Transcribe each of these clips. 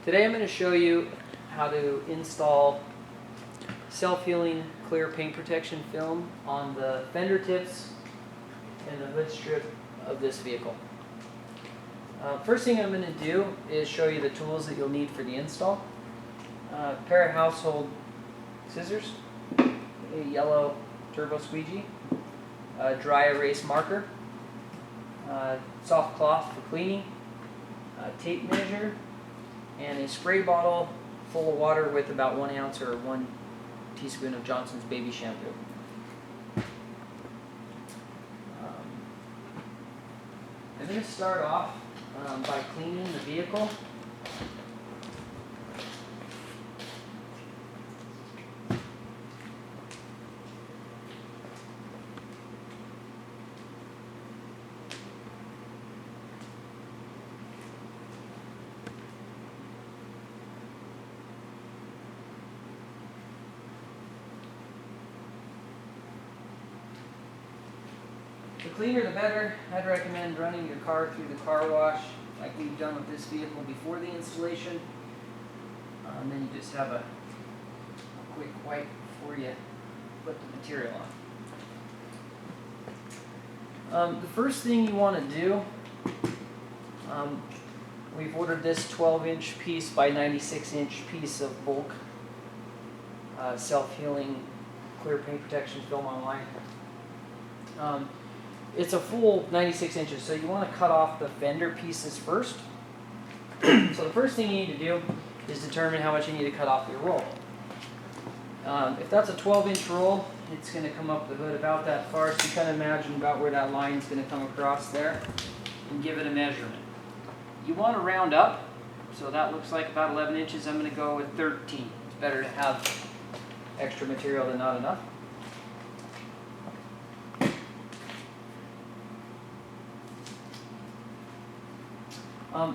Today I'm going to show you how to install self-healing clear paint protection film on the fender tips and the hood strip of this vehicle. First thing I'm going to do is show you the tools that you'll need for the install. A pair of household scissors, a yellow turbo squeegee, a dry erase marker, soft cloth for cleaning, a tape measure, and a spray bottle full of water with about 1 ounce or 1 teaspoon of Johnson's baby shampoo. I'm going to start off by cleaning the vehicle. The cleaner the better. I'd recommend running your car through the car wash like we've done with this vehicle before the installation. And then you just have a quick wipe before you put the material on. The first thing you want to do, we've ordered this 12-inch piece by 96-inch piece of bulk self-healing clear paint protection film online. It's a full 96 inches, so you want to cut off the fender pieces first. So the first thing you need to do is determine how much you need to cut off your roll. If that's a 12-inch roll, it's going to come up the hood about that far, so you kind of imagine about where that line is going to come across there and give it a measurement. You want to round up, so that looks like about 11 inches. I'm going to go with 13. It's better to have extra material than not enough.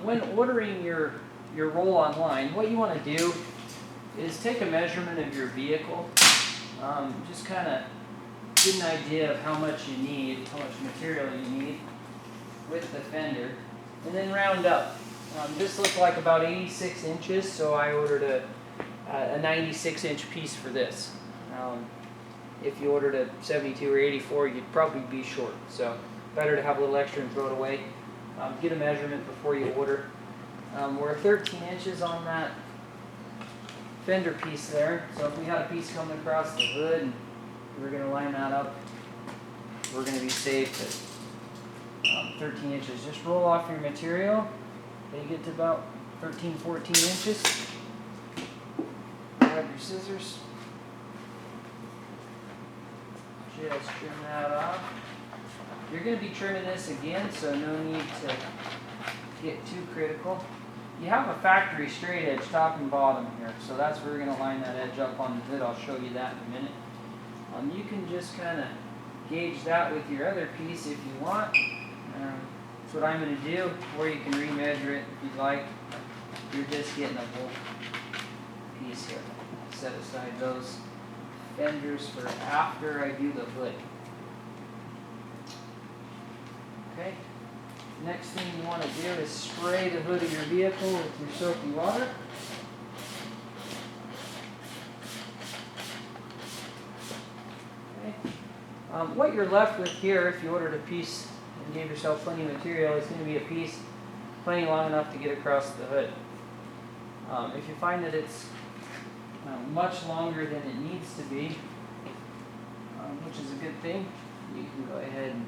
When ordering your roll online, what you want to do is take a measurement of your vehicle, just kind of get an idea of how much you need, how much material you need with the fender, and then round up. This looked like about 86 inches, so I ordered a 96-inch piece for this. If you ordered a 72 or 84, you'd probably be short, so better to have a little extra and throw it away. Get a measurement before you order. We're 13 inches on that fender piece there, so if we had a piece coming across the hood and we're going to line that up, we're going to be safe at 13 inches. Just roll off your material until you get to about 13, 14 inches. Grab your scissors. Just trim that off. You're going to be trimming this again, so no need to get too critical. You have a factory straight edge top and bottom here, so that's where we're going to line that edge up on the hood. I'll show you that in a minute. You can just kind of gauge that with your other piece if you want. That's what I'm going to do, or you can remeasure it if you'd like. You're just getting a whole piece here. Set aside those fenders for after I do the hood. Okay. Next thing you want to do is spray the hood of your vehicle with your soapy water. Okay. What you're left with here, if you ordered a piece and gave yourself plenty of material, is going to be a piece plenty long enough to get across the hood. If you find that it's much longer than it needs to be, which is a good thing, you can go ahead and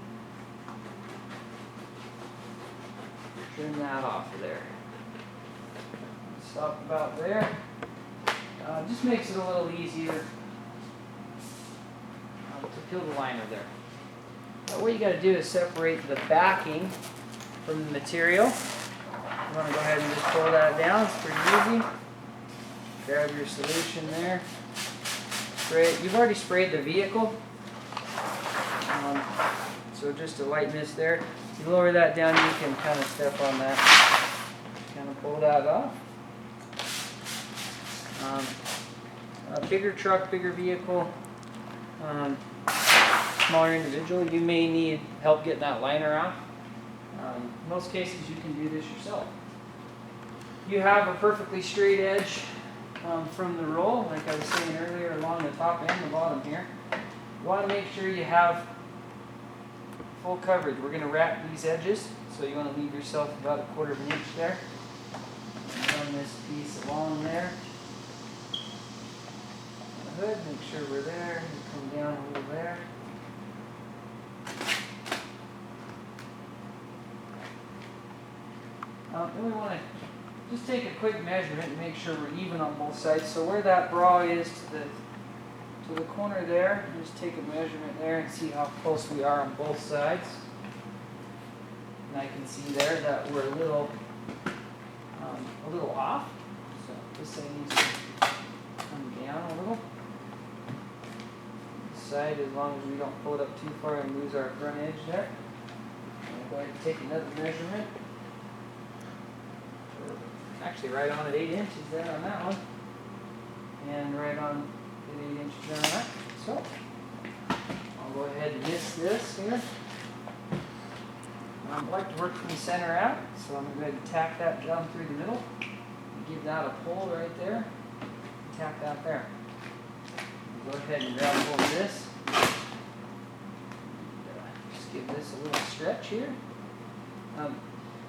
trim that off of there. Stop about there. Just makes it a little easier to peel the liner there. What you got to do is separate the backing from the material. You want to go ahead and just pull that down. It's pretty easy. Grab your solution there. Spray it. You've already sprayed the vehicle, so just to lighten this there. If you lower that down, you can kind of step on that, kind of pull that off. A bigger truck, bigger vehicle, smaller individual, you may need help getting that liner off. In most cases, you can do this yourself. you have a perfectly straight edge from the roll, like I was saying earlier, along the top and the bottom here. You want to make sure you have full coverage. We're going to wrap these edges, so you want to leave yourself about 1/4 of an inch there. And run this piece along there. The hood, make sure we're there. You come down a little there. Then we want to just take a quick measurement and make sure we're even on both sides. So where that bra is to the corner there, just take a measurement there and see how close we are on both sides. And I can see there that we're a little off. So this side needs to come down a little. This side, as long as we don't pull it up too far and lose our front edge there. I'm going to take another measurement. Actually, right on at 8 inches there on that one, and right on at 8 inches there on that. So I'll go ahead and miss this here. I like to work from the center out, so I'm going to go ahead and tack that down through the middle. Give that a pull right there. Tack that there. Go ahead and grab hold of this. Just give this a little stretch here.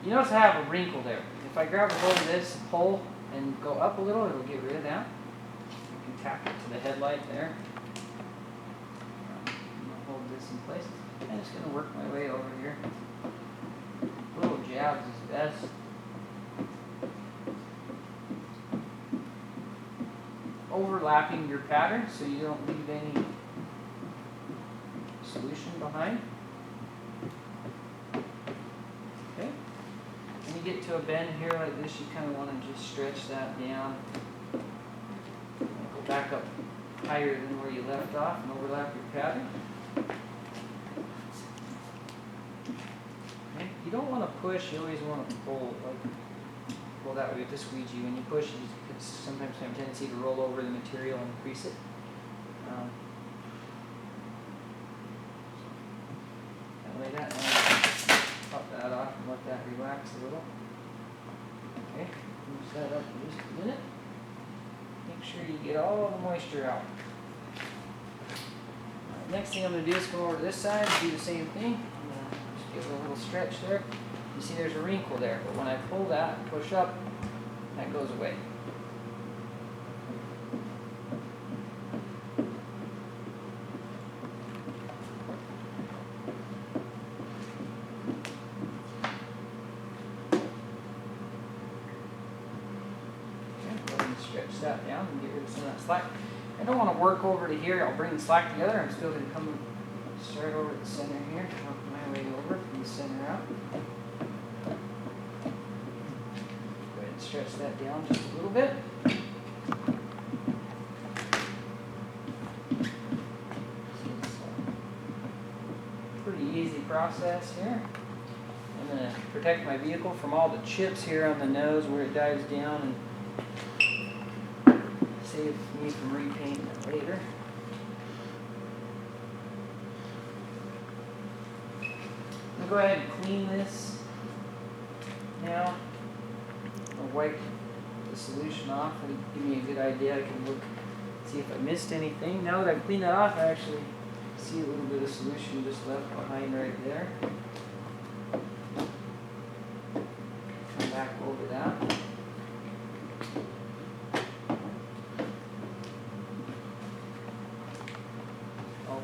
You notice I have a wrinkle there. If I grab a hold of this, pull, and go up a little, it'll get rid of that. You can tack it to the headlight there. I'm going to hold this in place. I'm just going to work my way over here. Little jabs is best. Overlapping your pattern so you don't leave any solution behind. Okay. When you get to a bend here like this, you kind of want to just stretch that down. Go back up higher than where you left off and overlap your pattern. Okay. You don't want to push, you always want to pull. Well, that way with the squeegee, when you push, you could sometimes have a tendency to roll over the material and crease it. Lay that down, pop that off and let that relax a little. Okay, move that up in just a minute. Make sure you get all the moisture out. Next thing I'm going to do is come over to this side and do the same thing. I'm going to just give it a little stretch there. You see there's a wrinkle there, but when I pull that and push up, that goes away. Stretch that down and get rid of some of that slack. I don't want to work over to here. I'll bring the slack together. I'm still going to come straight over to the center here. Work my way over from the center out. Go ahead and stretch that down just a little bit. Pretty easy process here. I'm going to protect my vehicle from all the chips here on the nose where it dives down and save me from repainting it later. I'm going to go ahead and clean this now. I'll wipe the solution off and give me a good idea. I can look, see if I missed anything. Now that I've cleaned that off, I actually see a little bit of solution just left behind right there. Come back over that.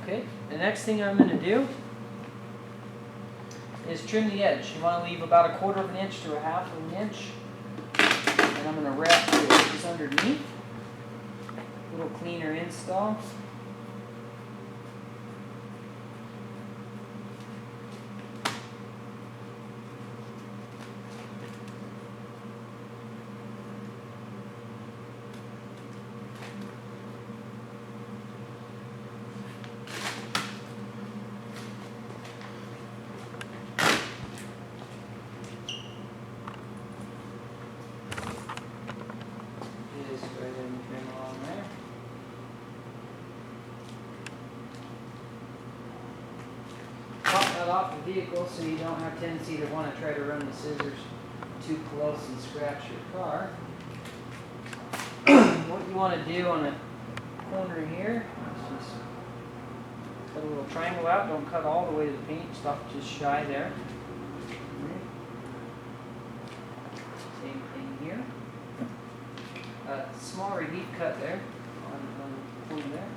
Okay, the next thing I'm going to do is trim the edge. You want to leave about 1/4 of an inch to 1/2 of an inch. And I'm going to wrap the edges underneath. A little cleaner install. Off the vehicle so you don't have tendency to want to try to run the scissors too close and scratch your car. What you want to do on the corner here is just cut a little triangle out. Don't cut all the way to the paint. Stop just shy there. Same thing here. Small relief cut there on the corner there.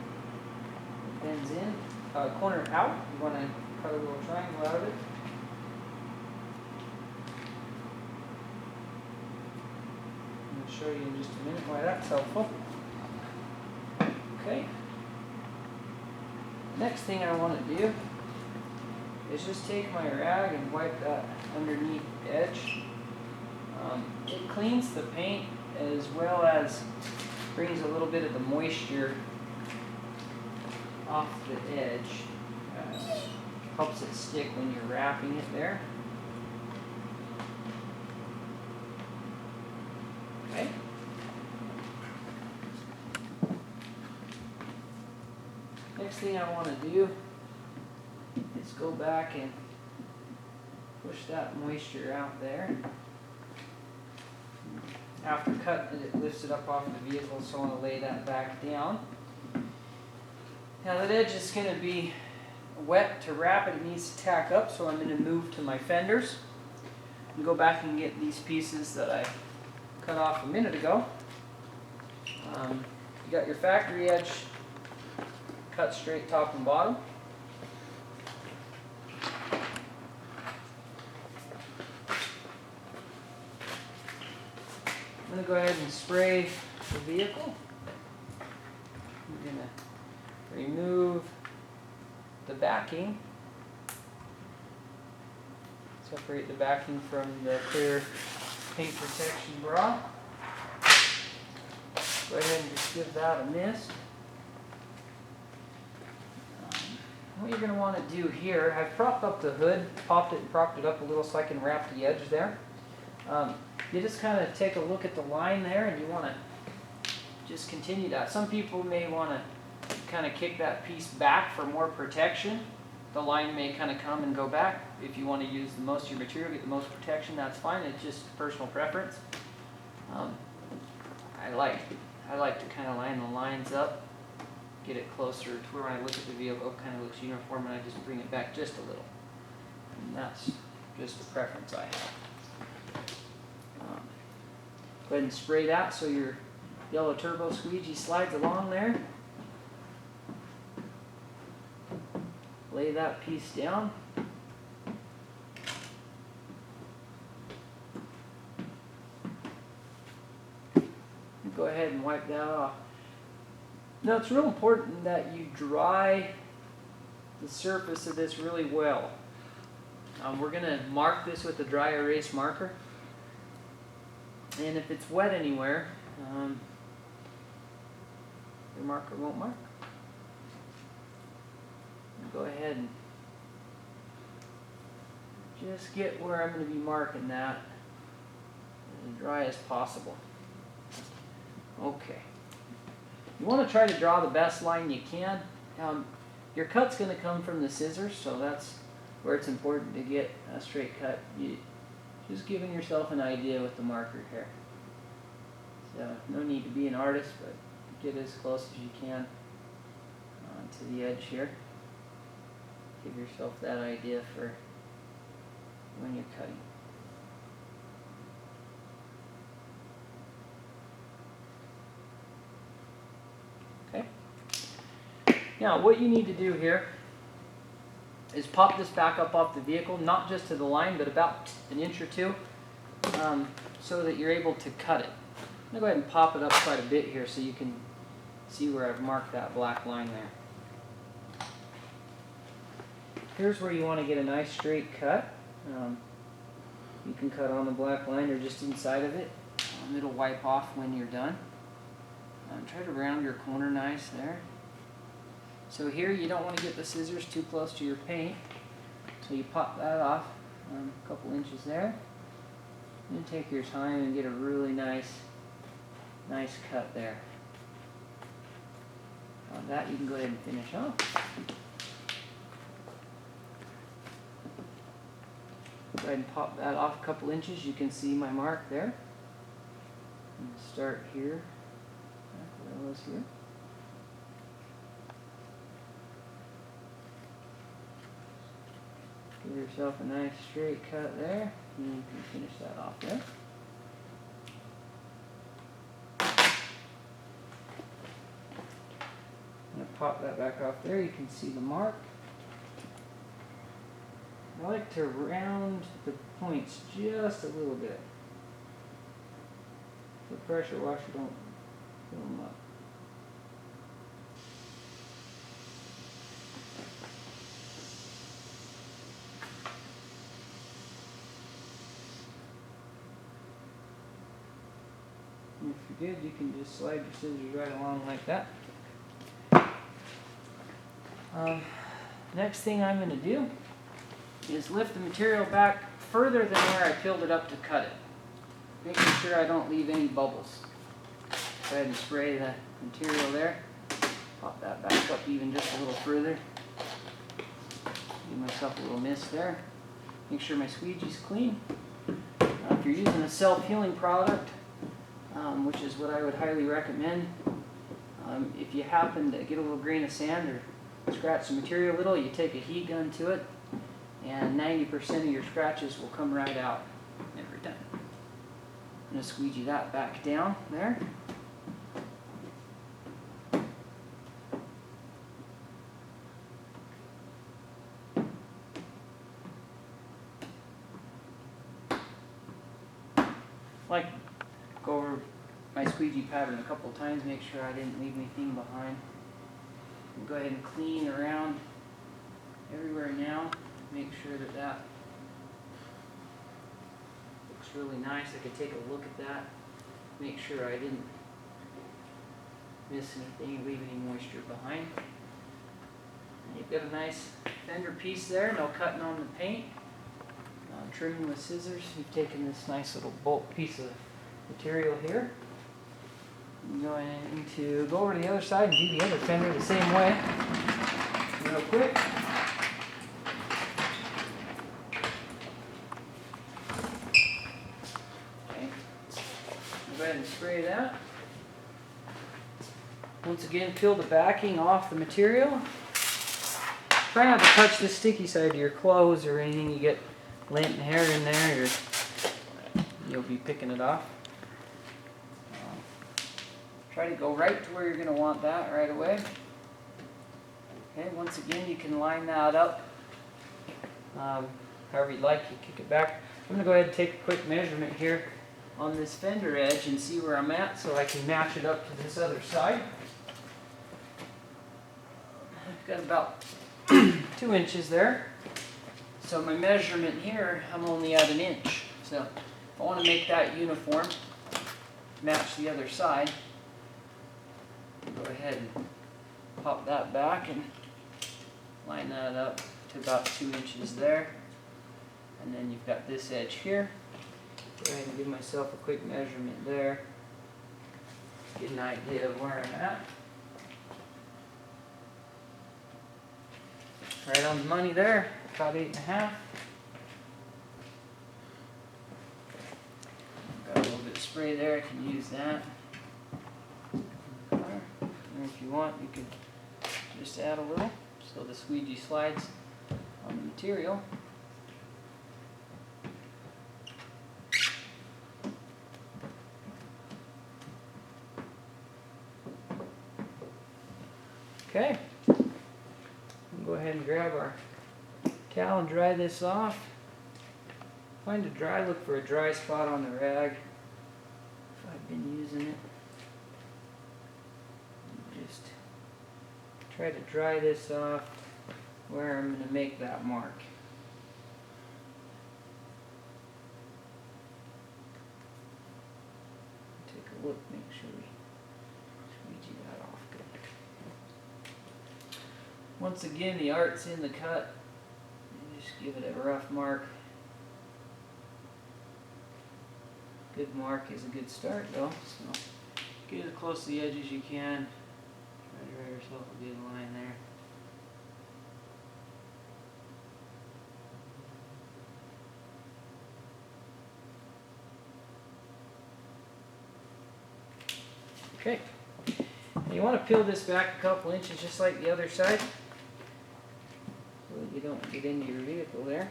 It bends in. Corner out. You want to cut a little triangle out of it. I'm going to show you in just a minute why that's helpful. Okay. Next thing I want to do is just take my rag and wipe that underneath edge. It cleans the paint as well as brings a little bit of the moisture off the edge. Helps it stick when you're wrapping it there. Okay. Next thing I want to do is go back and push that moisture out there. After cutting it, it lifts it up off the vehicle, so I want to lay that back down. Now that edge is going to be wet to wrap it. It needs to tack up, so I'm going to move to my fenders and go back and get these pieces that I cut off a minute ago. You got your factory edge cut straight top and bottom. I'm going to go ahead and spray the vehicle. I'm going to remove the backing. Separate the backing from the clear paint protection bra. Go ahead and just give that a mist. What you're going to want to do here, I've propped up the hood, popped it and propped it up a little so I can wrap the edge there. You just kind of take a look at the line there and you want to just continue that. Some people may want to kind of kick that piece back for more protection. The line may kind of come and go back. If you want to use the most of your material, get the most protection, that's fine. It's just personal preference. I like to kind of line the lines up, get it closer to where when I look at the vehicle, it kind of looks uniform, and I just bring it back just a little. And that's just a preference I have. Go ahead and spray that so your yellow turbo squeegee slides along there. Lay that piece down. Go ahead and wipe that off. Now it's real important that you dry the surface of this really well. We're going to mark this with a dry erase marker. And if it's wet anywhere, your marker won't mark. Go ahead and just get where I'm going to be marking that as dry as possible. Okay. You want to try to draw the best line you can. Your cut's going to come from the scissors, so that's where it's important to get a straight cut. Just giving yourself an idea with the marker here. So no need to be an artist, but get as close as you can to the edge here. Give yourself that idea for when you're cutting. Okay. Now what you need to do here is pop this back up off the vehicle, not just to the line, but about an inch or two, so that you're able to cut it. I'm going to go ahead and pop it up quite a bit here so you can see where I've marked that black line there. Here's where you want to get a nice straight cut. You can cut on the black line or just inside of it. It'll wipe off when you're done. Try to round your corner nice there. So here you don't want to get the scissors too close to your paint, so you pop that off a couple inches there. And take your time and get a really nice cut there. On that you can go ahead and finish off. Go ahead and pop that off a couple inches. You can see my mark there. And start here, where I was here. Give yourself a nice straight cut there, and you can finish that off there. I'm going to pop that back off there. You can see the mark. I like to round the points just a little bit. The pressure washer don't fill them up. And if you're good, you can just slide your scissors right along like that. Next thing I'm going to do is lift the material back further than where I filled it up to cut it, making sure I don't leave any bubbles. Go ahead and spray the material there. Pop that back up even just a little further. Give myself a little mist there. Make sure my squeegee's clean. If you're using a self-healing product, which is what I would highly recommend, if you happen to get a little grain of sand or scratch the material a little, you take a heat gun to it, and 90% of your scratches will come right out every time. I'm going to squeegee that back down there. Like, go over my squeegee pattern a couple of times, make sure I didn't leave anything behind. And go ahead and clean around everywhere now. Make sure that that looks really nice. I could take a look at that, make sure I didn't miss anything, leave any moisture behind. And you've got a nice Fender piece there, no cutting on the paint. Trimming with scissors. You've taken this nice little bulk piece of material here. I'm going to go over to the other side and do the other fender the same way, real quick. Okay. Go ahead and spray that. Once again, peel the backing off the material. Try not to touch the sticky side of your clothes or anything. You get lint and hair in there, you'll be picking it off. Try to go right to where you're going to want that right away. Okay, once again, you can line that up however you'd like. You kick it back. I'm going to go ahead and take a quick measurement here on this fender edge and see where I'm at so I can match it up to this other side. I've got about 2 inches there. So my measurement here, I'm only at 1 inch. So if I want to make that uniform, match the other side, go ahead and pop that back and line that up to about 2 inches there. And then you've got this edge here. Go ahead and give myself a quick measurement there. Get an idea of where I'm at. Right on the money there, about 8.5. Got a little bit of spray there, I can use that. And if you want, you could just add a little so the squeegee slides on the material. Okay. Go ahead and grab our towel and dry this off. Find a dry, look for a dry spot on the rag if I've been using it. Just try to dry this off where I'm going to make that mark. Take a look, make sure we squeegee that off good. Once again, the art's in the cut. You just give it a rough mark. Good mark is a good start though, so get as close to the edge as you can. Try to draw yourself a good line there. Okay. And you want to peel this back a couple inches just like the other side so that you don't get into your vehicle there.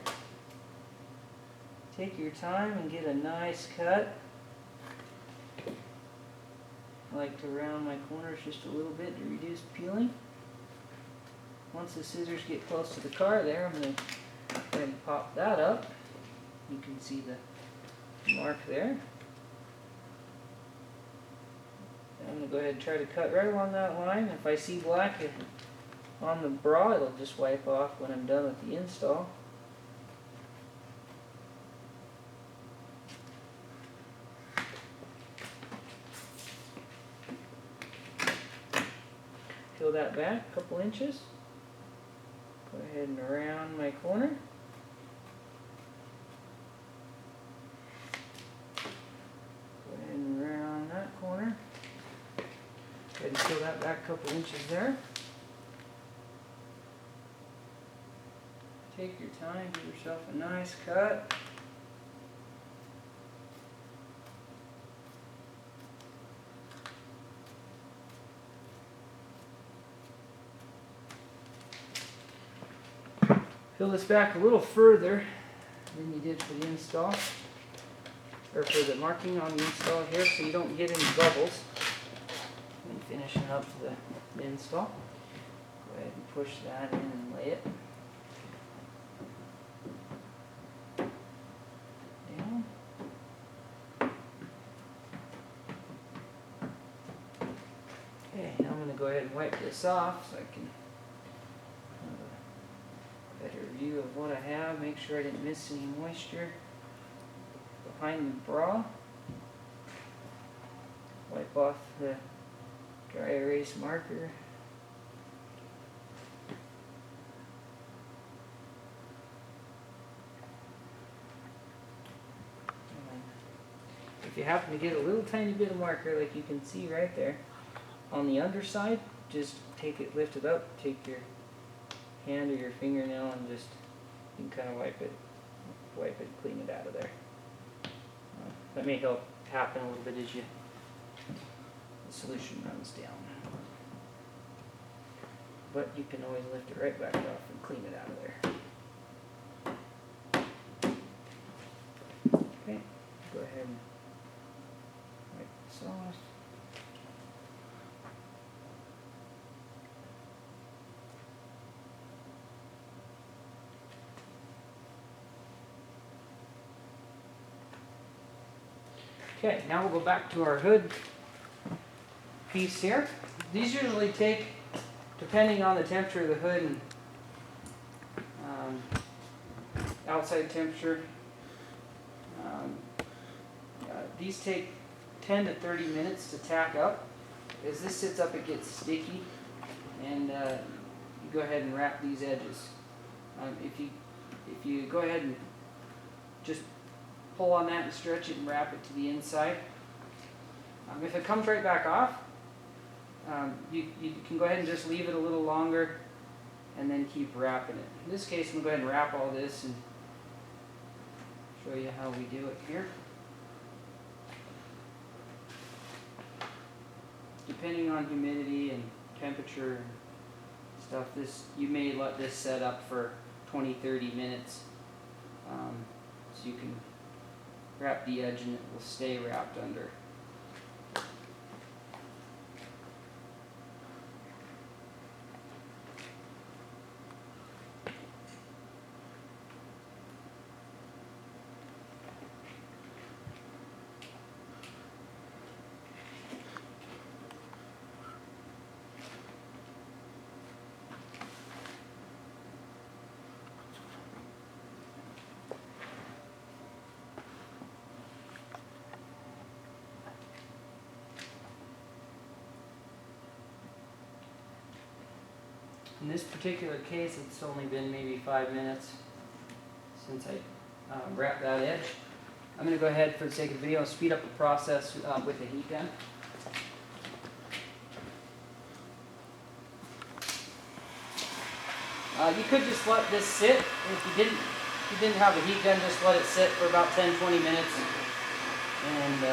Take your time and get a nice cut. I like to round my corners just a little bit to reduce peeling. Once the scissors get close to the car there, I'm going to go ahead and pop that up. You can see the mark there. I'm going to go ahead and try to cut right along that line. If I see black on the bra, it'll just wipe off when I'm done with the install. Peel that back a couple inches. Go ahead and round my corner. Go ahead and round that corner. Go ahead and peel that back a couple inches there. Take your time, give yourself a nice cut. Peel this back a little further than you did for the install, or for the marking on the install here, so you don't get any bubbles when finishing up the install. Go ahead and push that in and lay it down. Okay, now I'm going to go ahead and wipe this off so I can better view of what I have, make sure I didn't miss any moisture behind the bra. Wipe off the dry erase marker. And if you happen to get a little tiny bit of marker, like you can see right there on the underside, just take it, lift it up, take your hand or your fingernail and just, you can kind of wipe it, clean it out of there. That may help happen a little bit as the solution runs down. But you can always lift it right back off and clean it out of there. Okay, go ahead and wipe this off. Okay, now we'll go back to our hood piece here. These usually take, depending on the temperature of the hood and outside temperature, these take 10 to 30 minutes to tack up. As this sits up, it gets sticky, and you go ahead and wrap these edges. If you go ahead and just pull on that and stretch it and wrap it to the inside. If it comes right back off, you can go ahead and just leave it a little longer and then keep wrapping it. In this case, I'm going to go ahead and wrap all this and show you how we do it here. Depending on humidity and temperature and stuff, you may let this set up for 20-30 minutes, so you can wrap the edge and it will stay wrapped under. In this particular case, it's only been maybe 5 minutes since I wrapped that edge. I'm going to go ahead, for the sake of the video, speed up the process with a heat gun. You could just let this sit. If you didn't have a heat gun, just let it sit for about 10-20 minutes and go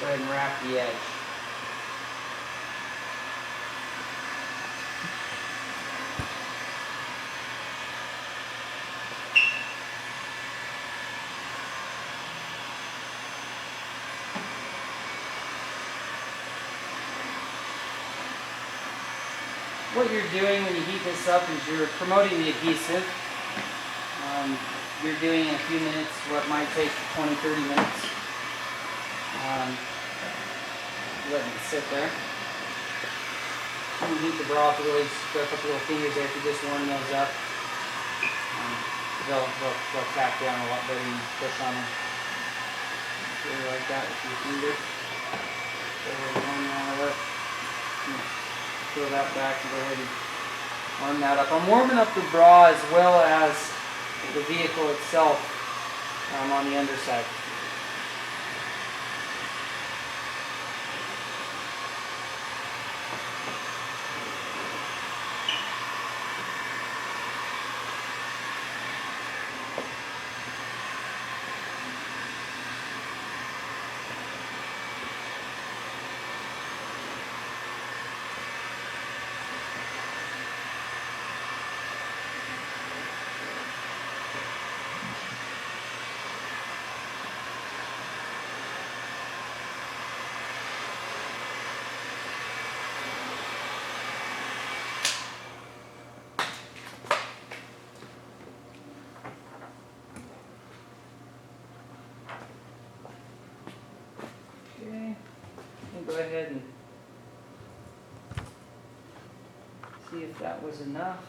ahead and wrap the edge. what you're doing when you heat this up is you're promoting the adhesive. You're doing in a few minutes what might take 20-30 minutes. Letting it sit there. When you heat the broth, really just put a couple little fingers there if you just warm those up. They'll tack down a lot better when you push on them. Really like that with your finger. Go ahead and warm that up. Peel that back and go ahead and warm that up. I'm warming up the bra as well as the vehicle itself on the underside. Go ahead and see if that was enough.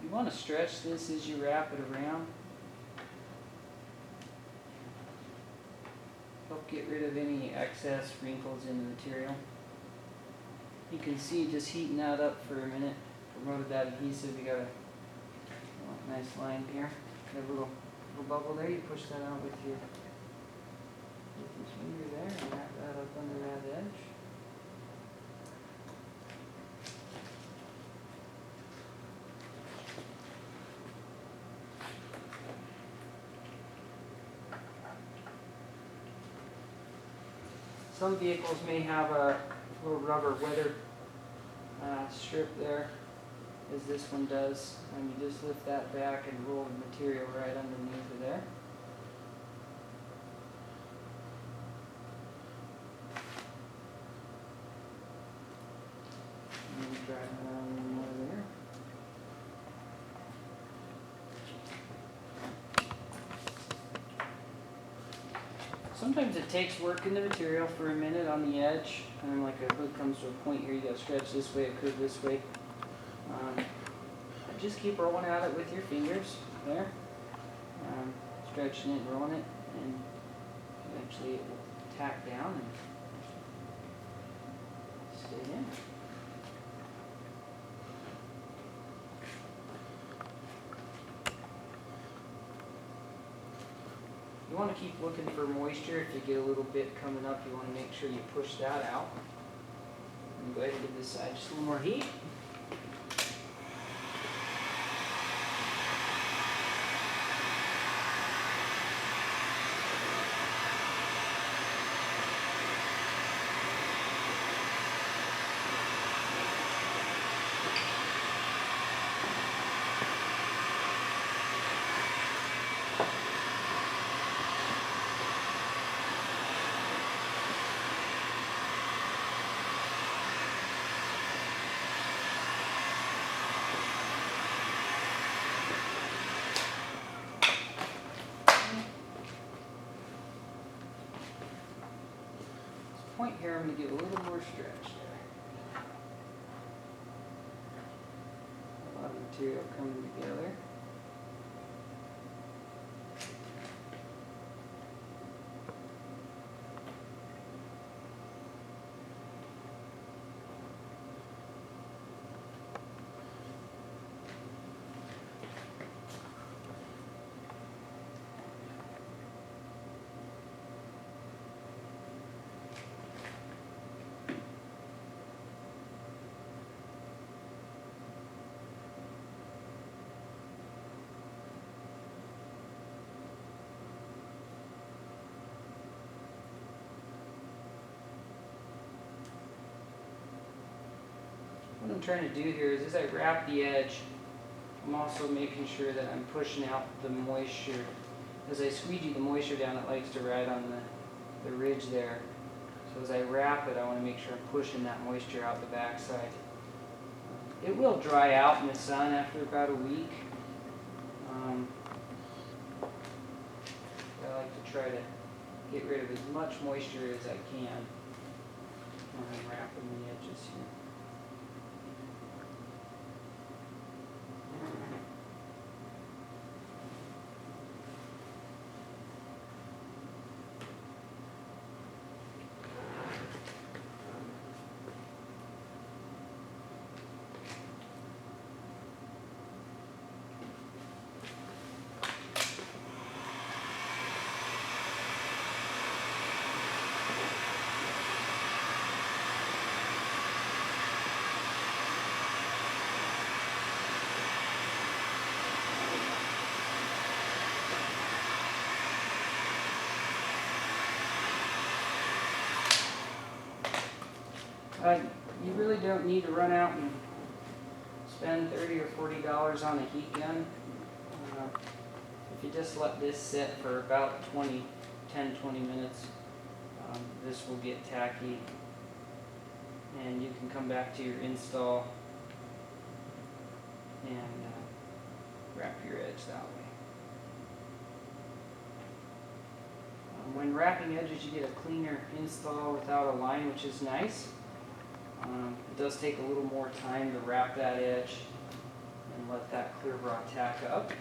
You want to stretch this as you wrap it around. Help get rid of any excess wrinkles in the material. You can see just heating that up for a minute. Promoted that adhesive. You got a nice line here. Got a little bubble there. You push that out with your finger there and wrap that up under that edge. Some vehicles may have a little rubber weather strip there, as this one does, and you just lift that back and roll the material right underneath of there. And you drive around one more there. Sometimes it takes working the material for a minute on the edge, and then like a hook comes to a point here, you got to stretch this way, it curve this way. Just keep rolling at it with your fingers there, stretching it and rolling it, and eventually it will tack down and stay in. You want to keep looking for moisture. If you get a little bit coming up, you want to make sure you push that out. And go ahead and give this side just a little more heat. Point here, I'm going to get a little more stretch there. A lot of material coming together. What I'm trying to do here is as I wrap the edge, I'm also making sure that I'm pushing out the moisture. As I squeegee the moisture down, it likes to ride on the ridge there. So as I wrap it, I want to make sure I'm pushing that moisture out the backside. It will dry out in the sun after about a week. I like to try to get rid of as much moisture as I can when I'm wrapping the edges here. You really don't need to run out and spend $30 or $40 on a heat gun. If you just let this sit for about 10-20 minutes, this will get tacky, and you can come back to your install and wrap your edge that way. When wrapping edges, you get a cleaner install without a line, which is nice. It does take a little more time to wrap that edge and let that clear bra tack up.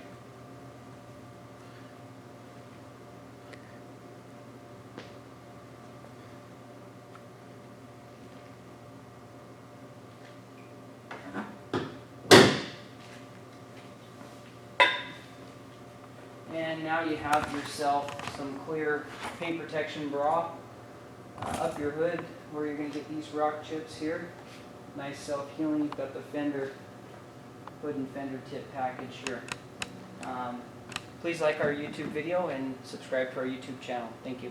And now you have yourself some clear paint protection bra up your hood where you're going to get these rock chips here. Nice self-healing. You've got the Fender hood and Fender tip package here. Please like our YouTube video and subscribe to our YouTube channel. Thank you.